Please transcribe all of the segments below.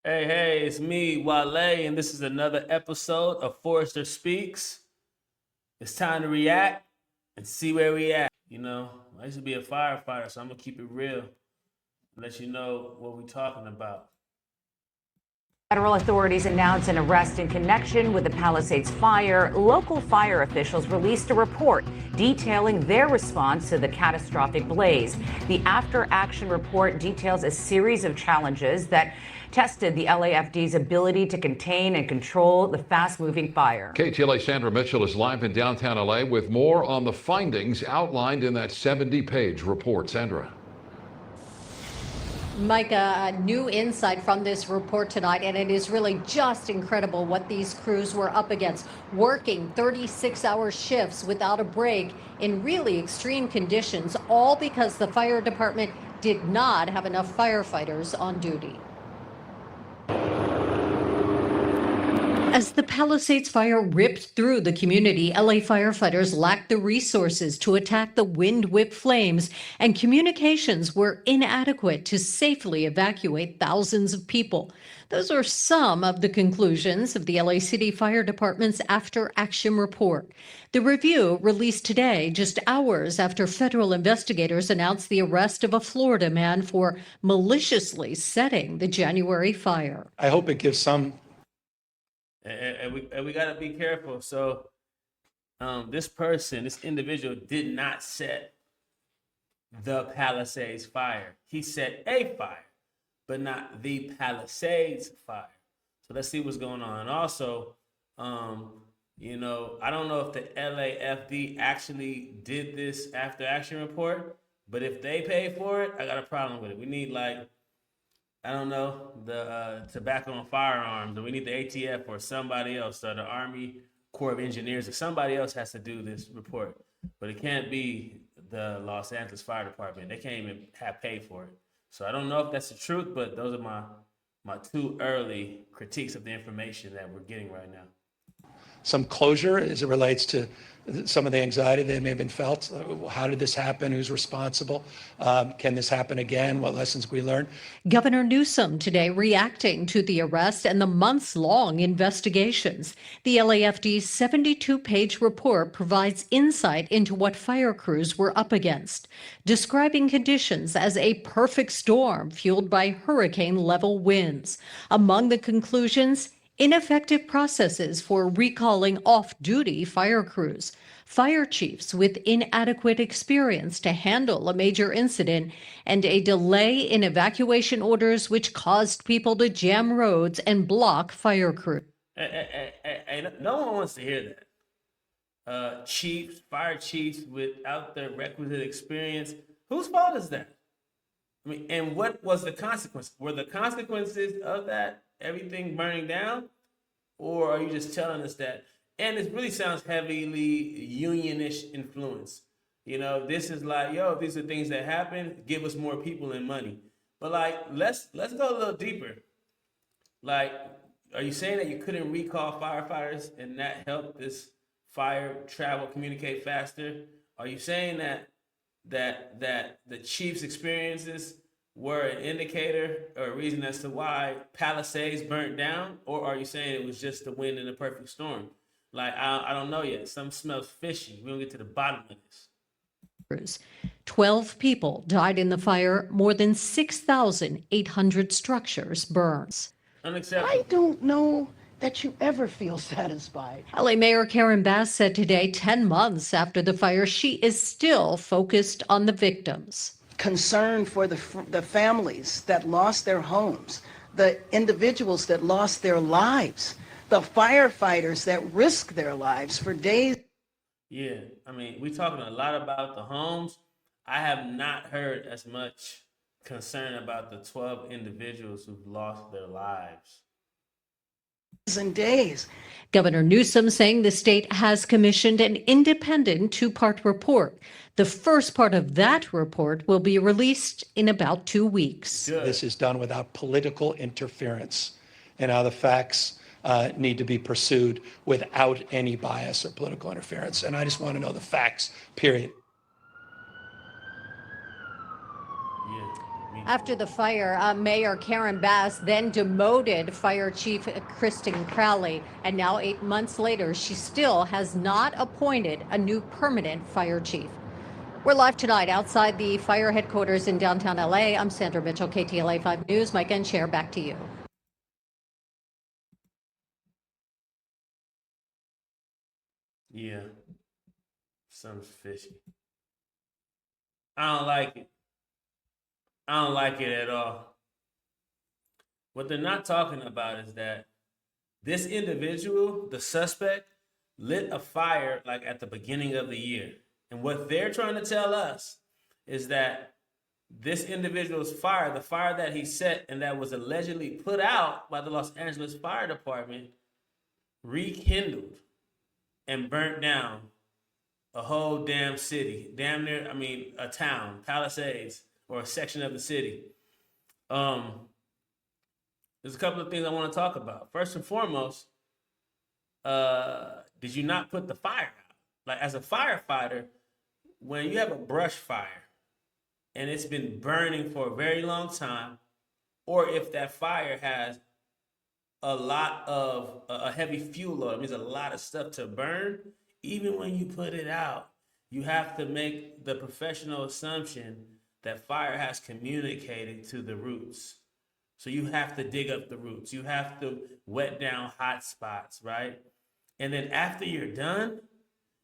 Hey, it's me, Wale, and this is another episode of Forrester Speaks. It's time to react and see where we at. You know, I used to be a firefighter, so I'm gonna keep it real and let you know what we're talking about. Federal authorities announced an arrest in connection with the Palisades fire. Local fire officials released a report detailing their response to the catastrophic blaze. The after-action report details a series of challenges that tested the LAFD's ability to contain and control the fast-moving fire. KTLA Sandra Mitchell is live in downtown LA with more on the findings outlined in that 70-page report. Sandra. Micah, new insight from this report tonight, and it is really just incredible what these crews were up against, working 36-hour shifts without a break in really extreme conditions, all because the fire department did not have enough firefighters on duty. As the Palisades fire ripped through the community, LA firefighters lacked the resources to attack the wind-whipped flames, and communications were inadequate to safely evacuate thousands of people. Those are some of the conclusions of the LA City Fire Department's after-action report. The review, released today, just hours after federal investigators announced the arrest of a Florida man for maliciously setting the January fire. I hope it gives some. And we gotta be careful. So, this individual, did not set the Palisades fire. He set a fire, but not the Palisades fire. So let's see what's going on. And also, I don't know if the LAFD actually did this after action report, but if they pay for it, I got a problem with it. We need the tobacco and firearms, or we need the ATF or somebody else, or the Army Corps of Engineers, or somebody else has to do this report. But it can't be the Los Angeles Fire Department. They can't even have paid for it. So I don't know if that's the truth, but those are my two early critiques of the information that we're getting right now. Some closure as it relates to some of the anxiety that may have been felt. How did this happen? Who's responsible? Can this happen again? What lessons we learned? Governor Newsom today reacting to the arrest and the months-long investigations. The LAFD's 72-page report provides insight into what fire crews were up against, describing conditions as a perfect storm fueled by hurricane-level winds. Among the conclusions, ineffective processes for recalling off-duty fire crews, fire chiefs with inadequate experience to handle a major incident, and a delay in evacuation orders which caused people to jam roads and block fire crews. No one wants to hear that. Fire chiefs without the requisite experience. Whose fault is that? I mean, and what was the consequence? Were the consequences of that everything burning down? Or are you just telling us that? And it really sounds heavily unionish influence. This is like, these are things that happen. Give us more people and money. But let's go a little deeper. Are you saying that you couldn't recall firefighters and that helped this fire travel, communicate faster? Are you saying that the chief's experiences were an indicator or a reason as to why Palisades burnt down? Or are you saying it was just the wind in a perfect storm? I don't know yet. Something smells fishy. We don't get to the bottom of this. 12 people died in the fire. More than 6,800 structures burned. Unacceptable. I don't know that you ever feel satisfied. LA Mayor Karen Bass said today, 10 months after the fire, she is still focused on the victims. Concern for the families that lost their homes, the individuals that lost their lives, the firefighters that risked their lives for days. Yeah, I mean, we're talking a lot about the homes. I have not heard as much concern about the 12 individuals who've lost their lives. And days. Governor Newsom saying the state has commissioned an independent two-part report. The first part of that report will be released in about 2 weeks. Good. This is done without political interference, and how the facts need to be pursued without any bias or political interference. And I just want to know the facts, period. Yeah, me After the fire, Mayor Karen Bass then demoted Fire Chief Kristen Crowley, and now 8 months later, she still has not appointed a new permanent fire chief. We're live tonight outside the fire headquarters in downtown LA. I'm Sandra Mitchell, KTLA 5 News. Mike and Cher, back to you. Yeah, something's fishy. I don't like it. I don't like it at all. What they're not talking about is that this individual, the suspect, lit a fire like at the beginning of the year. And what they're trying to tell us is that this individual's fire, the fire that he set and that was allegedly put out by the Los Angeles Fire Department, rekindled and burnt down a whole damn city, damn near, a town, Palisades, or a section of the city. There's a couple of things I want to talk about. First and foremost, did you not put the fire out? Like, as a firefighter, when you have a brush fire and it's been burning for a very long time, or if that fire has a lot of a heavy fuel load, it means a lot of stuff to burn, even when you put it out, you have to make the professional assumption that fire has communicated to the roots. So you have to dig up the roots. You have to wet down hot spots, right? And then after you're done,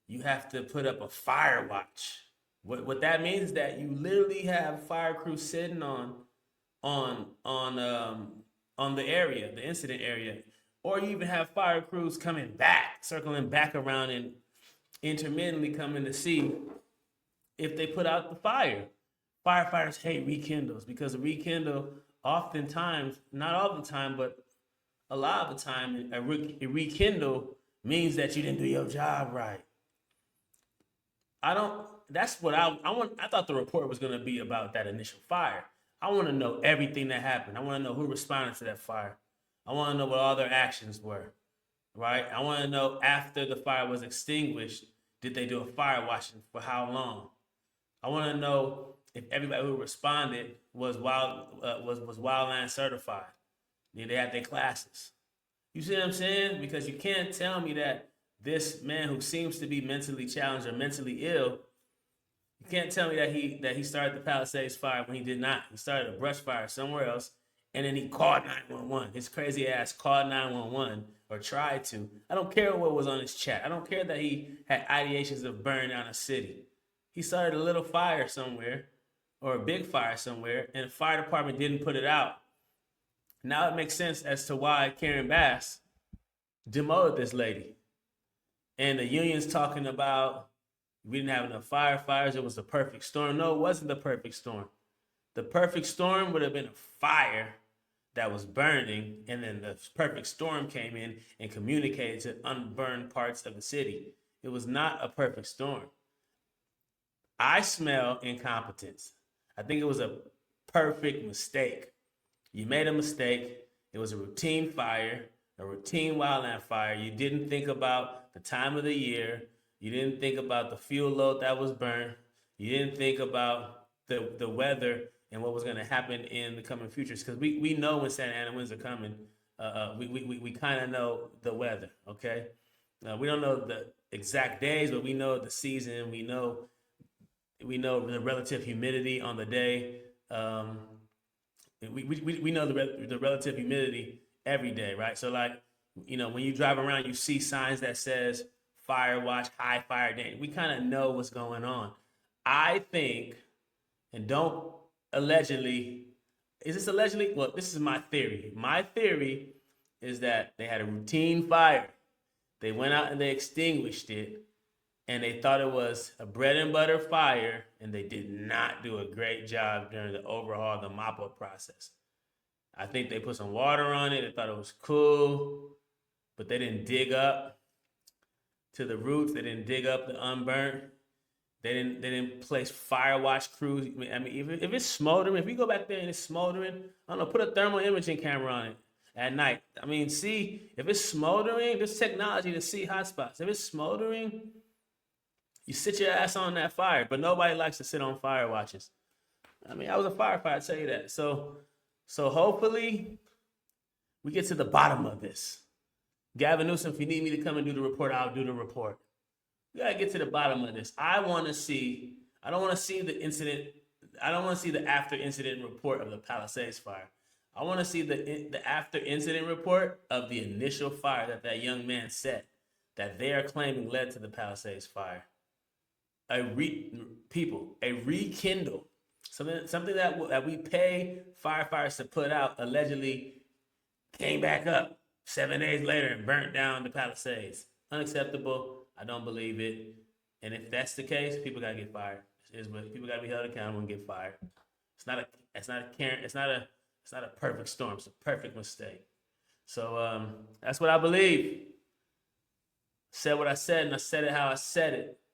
you have to put up a fire watch. What that means is that you literally have fire crews sitting on the area, the incident area, or you even have fire crews coming back, circling back around and intermittently coming to see if they put out the fire. Firefighters hate rekindles because a rekindle, oftentimes, not all the time, but a lot of the time, a rekindle means that you didn't do your job right. That's what I want. I thought the report was going to be about that initial fire. I want to know everything that happened. I want to know who responded to that fire. I want to know what all their actions were, right? I want to know after the fire was extinguished, did they do a fire watching for how long? I want to know if everybody who responded was wildland certified. Did they have their classes? You see what I'm saying? Because you can't tell me that this man who seems to be mentally challenged or mentally ill, you can't tell me that he started the Palisades fire when he did not. He started a brush fire somewhere else, and then he called 911. His crazy ass called 911 or tried to. I don't care what was on his chat. I don't care that he had ideations of burning down a city. He started a little fire somewhere or a big fire somewhere, and the fire department didn't put it out. Now it makes sense as to why Karen Bass demoted this lady. And the union's talking about we didn't have enough firefighters. It was the perfect storm. No, it wasn't the perfect storm. The perfect storm would have been a fire that was burning, and then the perfect storm came in and communicated to unburned parts of the city. It was not a perfect storm. I smell incompetence. I think it was a perfect mistake. You made a mistake. It was a routine fire, a routine wildland fire. You didn't think about the time of the year. You didn't think about the fuel load that was burned. You didn't think about the weather and what was going to happen in the coming futures. Because we know when Santa Ana winds are coming. We kind of know the weather, okay? We don't know the exact days, but we know the season. We know the relative humidity on the day. We know the relative humidity every day, right? So like, when you drive around, you see signs that says fire watch, high fire day. We kind of know what's going on. I think, and don't allegedly, is this allegedly? Well, this is my theory. My theory is that they had a routine fire. They went out and they extinguished it, and they thought it was a bread and butter fire, and they did not do a great job during the overhaul, the mop-up process. I think they put some water on it. They thought it was cool, but they didn't dig up to the roots. They didn't dig up the unburnt. They didn't place fire watch crews. I mean, even if it's smoldering, if we go back there and it's smoldering, I don't know, put a thermal imaging camera on it at night. I mean, see if it's smoldering. There's technology to see hot spots. If it's smoldering, you sit your ass on that fire. But nobody likes to sit on fire watches. I mean, I was a firefighter, I'll tell you that. So hopefully we get to the bottom of this. Gavin Newsom, if you need me to come and do the report, I'll do the report. We gotta get to the bottom of this. I don't want to see the incident. I don't want to see the after incident report of the Palisades fire. I want to see the after incident report of the initial fire that young man set that they are claiming led to the Palisades fire. A rekindle, something that we pay firefighters to put out, allegedly came back up 7 days later and burnt down the Palisades. Unacceptable. I don't believe it. And if that's the case, people gotta get fired. People gotta be held accountable and get fired. It's not a perfect storm. It's a perfect mistake. So that's what I believe. Said what I said, and I said it how I said it.